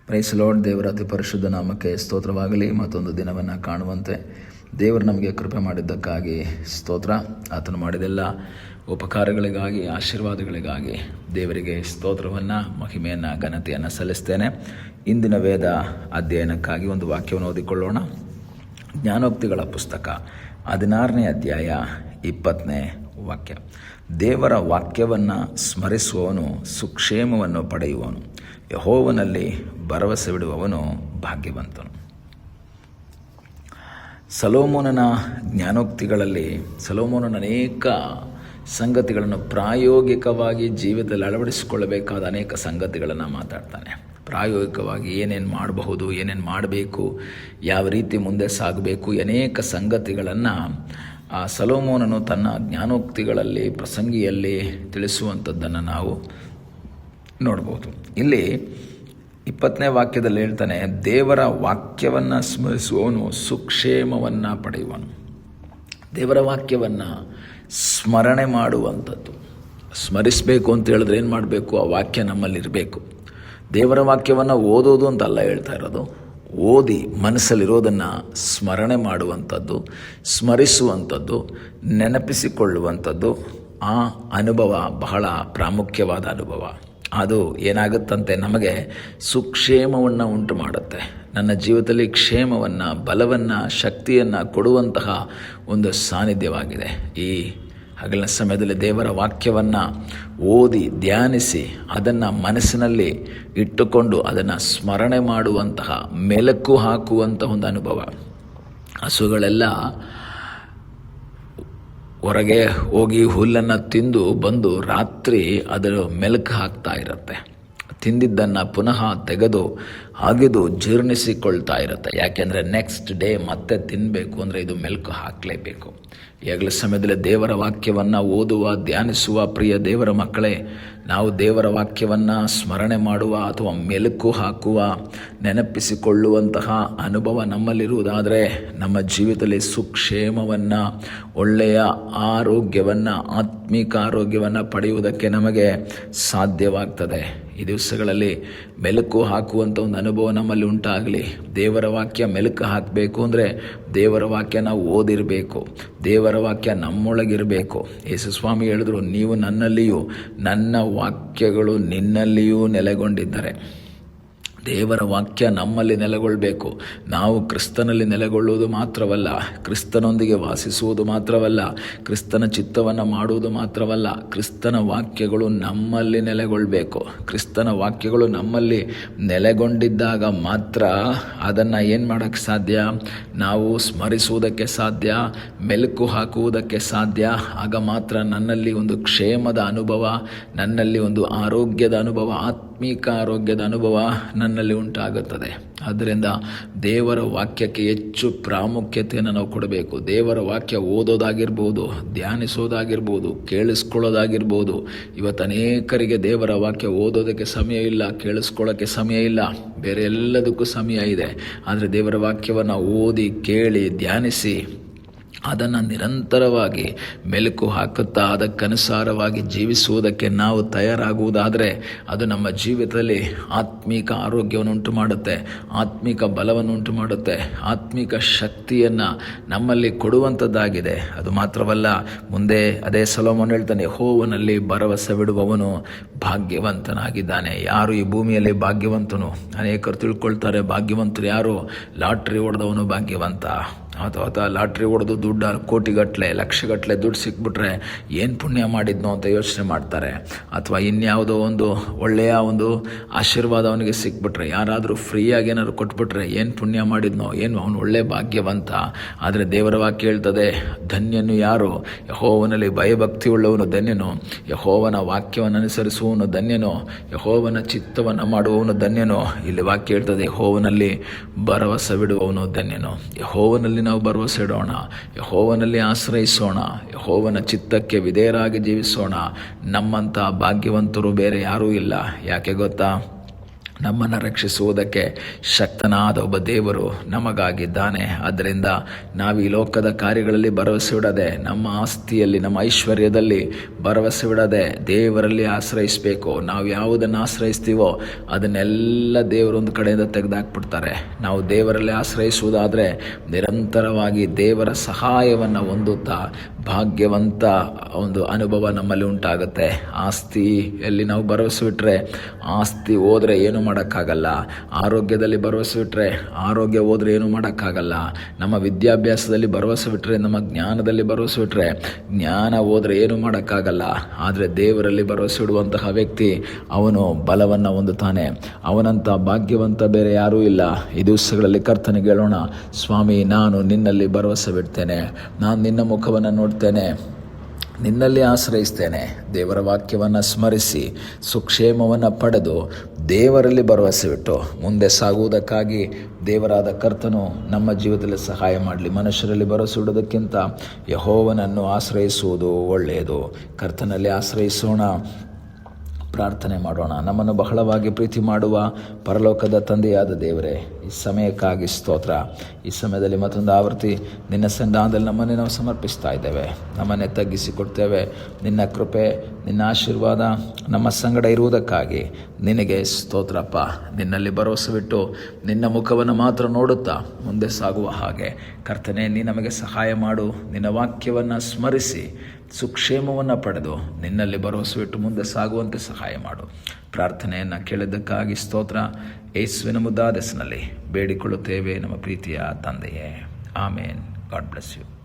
Price lord. ದೇವರ ಅತಿ ಪರಿಶುದ್ಧ ನಾಮಕ್ಕೆ ಸ್ತೋತ್ರವಾಗಲಿ. ಮತ್ತೊಂದು ದಿನವನ್ನು ಕಾಣುವಂತೆ ದೇವರು ನಮಗೆ ಕೃಪೆ ಮಾಡಿದ್ದಕ್ಕಾಗಿ ಸ್ತೋತ್ರ. ಆತನು ಮಾಡಿದೆಲ್ಲ ಉಪಕಾರಗಳಿಗಾಗಿ, ಆಶೀರ್ವಾದಗಳಿಗಾಗಿ ದೇವರಿಗೆ ಸ್ತೋತ್ರವನ್ನು, ಮಹಿಮೆಯನ್ನು, ಘನತೆಯನ್ನು ಸಲ್ಲಿಸ್ತೇನೆ. ಇಂದಿನ ವೇದ ಅಧ್ಯಯನಕ್ಕಾಗಿ ಒಂದು ವಾಕ್ಯವನ್ನು ಓದಿಕೊಳ್ಳೋಣ. ಜ್ಞಾನೋಕ್ತಿಗಳ ಪುಸ್ತಕ 16ನೇ ಅಧ್ಯಾಯ 20ನೇ ವಾಕ್ಯ. ದೇವರ ವಾಕ್ಯವನ್ನು ಸ್ಮರಿಸುವವನು ಸುಕ್ಷೇಮವನ್ನು ಪಡೆಯುವನು, ಯೆಹೋವನಲ್ಲಿ ಭರವಸವಿಡುವವನು ಭಾಗ್ಯವಂತನು. ಸೊಲೊಮೋನನ ಜ್ಞಾನೋಕ್ತಿಗಳಲ್ಲಿ ಸೊಲೊಮೋನನ ಅನೇಕ ಸಂಗತಿಗಳನ್ನು ಪ್ರಾಯೋಗಿಕವಾಗಿ ಜೀವಿತದಲ್ಲಿ ಅಳವಡಿಸಿಕೊಳ್ಳಬೇಕಾದ ಅನೇಕ ಸಂಗತಿಗಳನ್ನು ಮಾತಾಡ್ತಾನೆ. ಪ್ರಾಯೋಗಿಕವಾಗಿ ಏನೇನು ಮಾಡಬಹುದು, ಏನೇನು ಮಾಡಬೇಕು, ಯಾವ ರೀತಿ ಮುಂದೆ ಸಾಗಬೇಕು, ಅನೇಕ ಸಂಗತಿಗಳನ್ನು ಸೊಲೊಮೋನನು ತನ್ನ ಜ್ಞಾನೋಕ್ತಿಗಳಲ್ಲಿ, ಪ್ರಸಂಗಿಯಲ್ಲಿ ತಿಳಿಸುವಂಥದ್ದನ್ನು ನಾವು ನೋಡ್ಬೋದು. ಇಲ್ಲಿ 20ನೇ ವಾಕ್ಯದಲ್ಲಿ ಹೇಳ್ತಾನೆ, ದೇವರ ವಾಕ್ಯವನ್ನು ಸ್ಮರಿಸುವವನು ಸುಕ್ಷೇಮವನ್ನು ಪಡೆಯುವನು. ದೇವರ ವಾಕ್ಯವನ್ನು ಸ್ಮರಣೆ ಮಾಡುವಂಥದ್ದು. ಸ್ಮರಿಸಬೇಕು ಅಂತ ಹೇಳಿದ್ರೆ ಏನು ಮಾಡಬೇಕು? ಆ ವಾಕ್ಯ ನಮ್ಮಲ್ಲಿರಬೇಕು. ದೇವರ ವಾಕ್ಯವನ್ನು ಓದೋದು ಅಂತಲ್ಲ ಹೇಳ್ತಾ ಇರೋದು, ಓದಿ ಮನಸ್ಸಲ್ಲಿರೋದನ್ನು ಸ್ಮರಣೆ ಮಾಡುವಂಥದ್ದು, ಸ್ಮರಿಸುವಂಥದ್ದು, ನೆನಪಿಸಿಕೊಳ್ಳುವಂಥದ್ದು. ಆ ಅನುಭವ ಬಹಳ ಪ್ರಾಮುಖ್ಯವಾದ ಅನುಭವ. ಅದು ಏನಾಗುತ್ತಂತೆ, ನಮಗೆ ಸುಕ್ಷೇಮವನ್ನು ಉಂಟು ಮಾಡುತ್ತೆ. ನನ್ನ ಜೀವಿತದಲ್ಲಿ ಕ್ಷೇಮವನ್ನು, ಬಲವನ್ನು, ಶಕ್ತಿಯನ್ನು ಕೊಡುವಂತಹ ಒಂದು ಸಾನ್ನಿಧ್ಯವಾಗಿದೆ. ಈ ಹಗಲಿನ ಸಮಯದಲ್ಲಿ ದೇವರ ವಾಕ್ಯವನ್ನು ಓದಿ ಧ್ಯಾನಿಸಿ ಅದನ್ನು ಮನಸ್ಸಿನಲ್ಲಿ ಇಟ್ಟುಕೊಂಡು ಅದನ್ನು ಸ್ಮರಣೆ ಮಾಡುವಂತಹ, ಮೆಲುಕು ಹಾಕುವಂತಹ ಒಂದು ಅನುಭವ. ಹಸುಗಳೆಲ್ಲ ಹೊರಗೆ ಹೋಗಿ ಹುಲ್ಲನ್ನು ತಿಂದು ಬಂದು ರಾತ್ರಿ ಅದರ ಮೆಲುಕು ಹಾಕ್ತಾ ಇರುತ್ತೆ. ತಿಂದಿದ್ದನ್ನು ಪುನಃ ತೆಗೆದು ಅಗೆದು ಜೀರ್ಣಿಸಿಕೊಳ್ತಾ ಇರುತ್ತೆ. ಯಾಕೆಂದರೆ ನೆಕ್ಸ್ಟ್ ಡೇ ಮತ್ತೆ ತಿನ್ನಬೇಕು ಅಂದರೆ ಇದು ಮೆಲುಕು ಹಾಕಲೇಬೇಕು. ಈಗಲೇ ಸಮಯದಲ್ಲಿ ದೇವರ ವಾಕ್ಯವನ್ನು ಓದುವ, ಧ್ಯಾನಿಸುವ ಪ್ರಿಯ ದೇವರ ಮಕ್ಕಳೇ, ನಾವು ದೇವರ ವಾಕ್ಯವನ್ನು ಸ್ಮರಣೆ ಮಾಡುವ ಅಥವಾ ಮೆಲುಕು ಹಾಕುವ, ನೆನಪಿಸಿಕೊಳ್ಳುವಂತಹ ಅನುಭವ ನಮ್ಮಲ್ಲಿರುವುದಾದರೆ ನಮ್ಮ ಜೀವಿತದಲ್ಲಿ ಸುಕ್ಷೇಮವನ್ನು, ಒಳ್ಳೆಯ ಆರೋಗ್ಯವನ್ನು, ಆತ್ಮಿಕ ಆರೋಗ್ಯವನ್ನು ಪಡೆಯುವುದಕ್ಕೆ ನಮಗೆ ಸಾಧ್ಯವಾಗ್ತದೆ. ಈ ದಿವಸಗಳಲ್ಲಿ ಮೆಲುಕು ಹಾಕುವಂಥ ಒಂದು ಅನುಭವ ನಮ್ಮಲ್ಲಿ ಉಂಟಾಗಲಿ. ದೇವರ ವಾಕ್ಯ ಮೆಲುಕು ಹಾಕಬೇಕು ಅಂದರೆ ದೇವರ ವಾಕ್ಯ ನಾವು ಓದಿರಬೇಕು, ದೇವರ ವಾಕ್ಯ ನಮ್ಮೊಳಗಿರಬೇಕು. ಯೇಸುಸ್ವಾಮಿ ಹೇಳಿದ್ರು, ನೀವು ನನ್ನಲ್ಲಿಯೂ ನನ್ನ ವಾಕ್ಯಗಳು ನಿನ್ನಲ್ಲಿಯೂ ನೆಲೆಗೊಂಡಿದ್ದರೆ. ದೇವರ ವಾಕ್ಯ ನಮ್ಮಲ್ಲಿ ನೆಲೆಗೊಳ್ಳಬೇಕು. ನಾವು ಕ್ರಿಸ್ತನಲ್ಲಿ ನೆಲೆಗೊಳ್ಳುವುದು ಮಾತ್ರವಲ್ಲ, ಕ್ರಿಸ್ತನೊಂದಿಗೆ ವಾಸಿಸುವುದು ಮಾತ್ರವಲ್ಲ, ಕ್ರಿಸ್ತನ ಚಿತ್ತವನ್ನು ಮಾಡುವುದು ಮಾತ್ರವಲ್ಲ, ಕ್ರಿಸ್ತನ ವಾಕ್ಯಗಳು ನಮ್ಮಲ್ಲಿ ನೆಲೆಗೊಳ್ಳಬೇಕು. ಕ್ರಿಸ್ತನ ವಾಕ್ಯಗಳು ನಮ್ಮಲ್ಲಿ ನೆಲೆಗೊಂಡಿದ್ದಾಗ ಮಾತ್ರ ಅದನ್ನು ಏನು ಮಾಡೋಕ್ಕೆ ಸಾಧ್ಯ? ನಾವು ಸ್ಮರಿಸುವುದಕ್ಕೆ ಸಾಧ್ಯ, ಮೆಲುಕು ಹಾಕುವುದಕ್ಕೆ ಸಾಧ್ಯ. ಆಗ ಮಾತ್ರ ನನ್ನಲ್ಲಿ ಒಂದು ಕ್ಷೇಮದ ಅನುಭವ, ನನ್ನಲ್ಲಿ ಒಂದು ಆರೋಗ್ಯದ ಅನುಭವ, ಆತ್ಮಿಕ ಆರೋಗ್ಯದ ಅನುಭವ ನನ್ನಲ್ಲಿ ಉಂಟಾಗುತ್ತದೆ. ಆದ್ದರಿಂದ ದೇವರ ವಾಕ್ಯಕ್ಕೆ ಹೆಚ್ಚು ಪ್ರಾಮುಖ್ಯತೆಯನ್ನು ನಾವು ಕೊಡಬೇಕು. ದೇವರ ವಾಕ್ಯ ಓದೋದಾಗಿರ್ಬೋದು, ಧ್ಯಾನಿಸೋದಾಗಿರ್ಬೋದು, ಕೇಳಿಸ್ಕೊಳ್ಳೋದಾಗಿರ್ಬೋದು. ಇವತ್ತು ಅನೇಕರಿಗೆ ದೇವರ ವಾಕ್ಯ ಓದೋದಕ್ಕೆ ಸಮಯ ಇಲ್ಲ, ಕೇಳಿಸ್ಕೊಳ್ಳೋಕ್ಕೆ ಸಮಯ ಇಲ್ಲ, ಬೇರೆ ಎಲ್ಲದಕ್ಕೂ ಸಮಯ ಇದೆ. ಆದರೆ ದೇವರ ವಾಕ್ಯವನ್ನು ಓದಿ, ಕೇಳಿ, ಧ್ಯಾನಿಸಿ ಅದನ್ನು ನಿರಂತರವಾಗಿ ಮೆಲುಕು ಹಾಕುತ್ತಾ ಅದಕ್ಕನುಸಾರವಾಗಿ ಜೀವಿಸುವುದಕ್ಕೆ ನಾವು ತಯಾರಾಗುವುದಾದರೆ ಅದು ನಮ್ಮ ಜೀವಿತದಲ್ಲಿ ಆತ್ಮಿಕ ಆರೋಗ್ಯವನ್ನು ಉಂಟು ಮಾಡುತ್ತೆ, ಆತ್ಮಿಕ ಬಲವನ್ನು ಉಂಟು ಮಾಡುತ್ತೆ, ಆತ್ಮಿಕ ಶಕ್ತಿಯನ್ನು ನಮ್ಮಲ್ಲಿ ಕೊಡುವಂಥದ್ದಾಗಿದೆ. ಅದು ಮಾತ್ರವಲ್ಲ, ಮುಂದೆ ಅದೇ ಸೊಲೊಮೋನ ಹೇಳ್ತಾನೆ, ಯೆಹೋವನಲ್ಲಿ ಭರವಸೆ ಬಿಡುವವನು ಭಾಗ್ಯವಂತನಾಗಿದ್ದಾನೆ. ಯಾರು ಈ ಭೂಮಿಯಲ್ಲಿ ಭಾಗ್ಯವಂತನು? ಅನೇಕರು ತಿಳ್ಕೊಳ್ತಾರೆ, ಭಾಗ್ಯವಂತರು ಯಾರು? ಲಾಟ್ರಿ ಹೊಡೆದವನು ಭಾಗ್ಯವಂತ. ಅಥವಾ ಲಾಟ್ರಿ ಹೊಡೆದು ದುಡ್ಡು ಕೋಟಿಗಟ್ಟಲೆ, ಲಕ್ಷಗಟ್ಟಲೆ ದುಡ್ಡು ಸಿಕ್ಬಿಟ್ರೆ ಏನು ಪುಣ್ಯ ಮಾಡಿದ್ನೋ ಅಂತ ಯೋಚನೆ ಮಾಡ್ತಾರೆ. ಅಥವಾ ಇನ್ಯಾವುದೋ ಒಂದು ಒಳ್ಳೆಯ ಒಂದು ಆಶೀರ್ವಾದ ಅವನಿಗೆ ಸಿಕ್ಬಿಟ್ರೆ, ಯಾರಾದರೂ ಫ್ರೀಯಾಗಿ ಏನಾದ್ರು ಕೊಟ್ಬಿಟ್ರೆ ಏನು ಪುಣ್ಯ ಮಾಡಿದ್ನೋ, ಏನು ಅವನು ಒಳ್ಳೆ ಭಾಗ್ಯವಂತ. ಆದರೆ ದೇವರ ವಾಕ್ಯ ಹೇಳ್ತದೆ, ಧನ್ಯನು ಯಾರು? ಯೆಹೋವನಲ್ಲಿ ಭಯಭಕ್ತಿ ಉಳ್ಳವನು ಧನ್ಯನು, ಯೆಹೋವನ ವಾಕ್ಯವನ್ನು ಅನುಸರಿಸುವವನು ಧನ್ಯನು, ಯೆಹೋವನ ಚಿತ್ತವನ್ನು ಮಾಡುವವನು ಧನ್ಯನು. ಇಲ್ಲಿ ವಾಕ್ಯ ಹೇಳ್ತದೆ, ಯೆಹೋವನಲ್ಲಿ ಭರವಸೆ ಬಿಡುವವನು ಧನ್ಯನು. ಯೆಹೋವನಲ್ಲಿ ನಾವು ಭರವಸೆ ಇಡೋಣ, ಯೆಹೋವನಲ್ಲಿ ಆಶ್ರಯಿಸೋಣ, ಯೆಹೋವನ ಚಿತ್ತಕ್ಕೆ ವಿಧೇಯರಾಗಿ ಜೀವಿಸೋಣ. ನಮ್ಮಂಥ ಭಾಗ್ಯವಂತರು ಬೇರೆ ಯಾರೂ ಇಲ್ಲ. ಯಾಕೆ ಗೊತ್ತಾ? ನಮ್ಮನ್ನು ರಕ್ಷಿಸುವುದಕ್ಕೆ ಶಕ್ತನಾದ ಒಬ್ಬ ದೇವರು ನಮಗಾಗಿದ್ದಾನೆ. ಆದ್ದರಿಂದ ನಾವು ಈ ಲೋಕದ ಕಾರ್ಯಗಳಲ್ಲಿ ಭರವಸೆ ಬಿಡದೆ, ನಮ್ಮ ಆಸ್ತಿಯಲ್ಲಿ, ನಮ್ಮ ಐಶ್ವರ್ಯದಲ್ಲಿ ಭರವಸೆ ಬಿಡದೆ ದೇವರಲ್ಲಿ ಆಶ್ರಯಿಸಬೇಕು. ನಾವು ಯಾವುದನ್ನು ಆಶ್ರಯಿಸ್ತೀವೋ ಅದನ್ನೆಲ್ಲ ದೇವರೊಂದು ಕಡೆಯಿಂದ ತೆಗೆದುಹಾಕ್ಬಿಡ್ತಾರೆ. ನಾವು ದೇವರಲ್ಲಿ ಆಶ್ರಯಿಸುವುದಾದರೆ ನಿರಂತರವಾಗಿ ದೇವರ ಸಹಾಯವನ್ನು ಹೊಂದುತ್ತಾ ಭಾಗ್ಯವಂತ ಒಂದು ಅನುಭವ ನಮ್ಮಲ್ಲಿ ಉಂಟಾಗುತ್ತೆ. ಆಸ್ತಿಯಲ್ಲಿ ನಾವು ಭರವಸೆ ಬಿಟ್ಟರೆ ಆಸ್ತಿ ಹೋದರೆ ಏನು ಮಾಡೋಕ್ಕಾಗಲ್ಲ. ಆರೋಗ್ಯದಲ್ಲಿ ಭರವಸೆ ಬಿಟ್ಟರೆ ಆರೋಗ್ಯ ಹೋದರೆ ಏನು ಮಾಡೋಕ್ಕಾಗಲ್ಲ. ನಮ್ಮ ವಿದ್ಯಾಭ್ಯಾಸದಲ್ಲಿ ಭರವಸೆ ಬಿಟ್ಟರೆ, ನಮ್ಮ ಜ್ಞಾನದಲ್ಲಿ ಭರವಸೆ ಬಿಟ್ಟರೆ ಜ್ಞಾನ ಹೋದರೆ ಏನು ಮಾಡೋಕ್ಕಾಗಲ್ಲ. ಆದರೆ ದೇವರಲ್ಲಿ ಭರವಸೆ ಇಡುವಂತಹ ವ್ಯಕ್ತಿ ಅವನು ಬಲವನ್ನು ಹೊಂದುತ್ತಾನೆ. ಅವನಂಥ ಭಾಗ್ಯವಂತ ಬೇರೆ ಯಾರೂ ಇಲ್ಲ. ಈ ದಿವಸಗಳಲ್ಲಿ ಕರ್ತನಿಗೆ ಹೇಳೋಣ, ಸ್ವಾಮಿ, ನಾನು ನಿನ್ನಲ್ಲಿ ಭರವಸೆ ಬಿಡ್ತೇನೆ, ನಾನು ನಿನ್ನ ಮುಖವನ್ನು ನೋಡ್ತೇನೆ, ನಿನ್ನಲ್ಲಿ ಆಶ್ರಯಿಸ್ತೇನೆ. ದೇವರ ವಾಕ್ಯವನ್ನು ಸ್ಮರಿಸಿ ಸುಕ್ಷೇಮವನ್ನು ಪಡೆದು ದೇವರಲ್ಲಿ ಭರವಸೆ ಬಿಟ್ಟು ಮುಂದೆ ಸಾಗುವುದಕ್ಕಾಗಿ ದೇವರಾದ ಕರ್ತನು ನಮ್ಮ ಜೀವಿತದಲ್ಲಿ ಸಹಾಯ ಮಾಡಲಿ. ಮನುಷ್ಯರಲ್ಲಿ ಭರವಸೆ ಇಡೋದಕ್ಕಿಂತ ಯೆಹೋವನನ್ನು ಆಶ್ರಯಿಸುವುದು ಒಳ್ಳೆಯದು. ಕರ್ತನಲ್ಲಿ ಆಶ್ರಯಿಸೋಣ, ಪ್ರಾರ್ಥನೆ ಮಾಡೋಣ. ನಮ್ಮನ್ನು ಬಹಳವಾಗಿ ಪ್ರೀತಿ ಮಾಡುವ ಪರಲೋಕದ ತಂದೆಯಾದ ದೇವರೇ, ಈ ಸಮಯಕ್ಕಾಗಿ ಸ್ತೋತ್ರ. ಈ ಸಮಯದಲ್ಲಿ ಮತ್ತೊಂದು ಆವೃತ್ತಿ ನಿನ್ನ ಸನ್ನಿಧಾನದಲ್ಲಿ ನಮ್ಮನ್ನೇ ನಾವು ಸಮರ್ಪಿಸ್ತಾ ಇದ್ದೇವೆ. ನಮ್ಮನ್ನೇ ತಗ್ಗಿಸಿಕೊಡ್ತೇವೆ. ನಿನ್ನ ಕೃಪೆ, ನಿನ್ನ ಆಶೀರ್ವಾದ ನಮ್ಮ ಸಂಗಡ ಇರುವುದಕ್ಕಾಗಿ ನಿನಗೆ ಸ್ತೋತ್ರಪ್ಪ. ನಿನ್ನಲ್ಲಿ ಭರವಸೆ ಬಿಟ್ಟು ನಿನ್ನ ಮುಖವನ್ನು ಮಾತ್ರ ನೋಡುತ್ತಾ ಮುಂದೆ ಸಾಗುವ ಹಾಗೆ ಕರ್ತನೆ ನೀ ನಮಗೆ ಸಹಾಯ ಮಾಡು. ನಿನ್ನ ವಾಕ್ಯವನ್ನು ಸ್ಮರಿಸಿ ಸುಕ್ಷೇಮವನ್ನು ಪಡೆದು ನಿನ್ನಲ್ಲಿ ಭರವಸೆ ಬಿಟ್ಟು ಮುಂದೆ ಸಾಗುವಂತೆ ಸಹಾಯ ಮಾಡು. ಪ್ರಾರ್ಥನೆಯನ್ನು ಕೇಳಿದ್ದಕ್ಕಾಗಿ ಸ್ತೋತ್ರ. ಯೇಸುವಿನ ಮುದ್ದಾದ ಹೆಸರಿನಲ್ಲಿ ಬೇಡಿಕೊಳ್ಳುತ್ತೇವೆ ನಮ್ಮ ಪ್ರೀತಿಯ ತಂದೆಯೇ, ಆಮೇನ್. God bless you.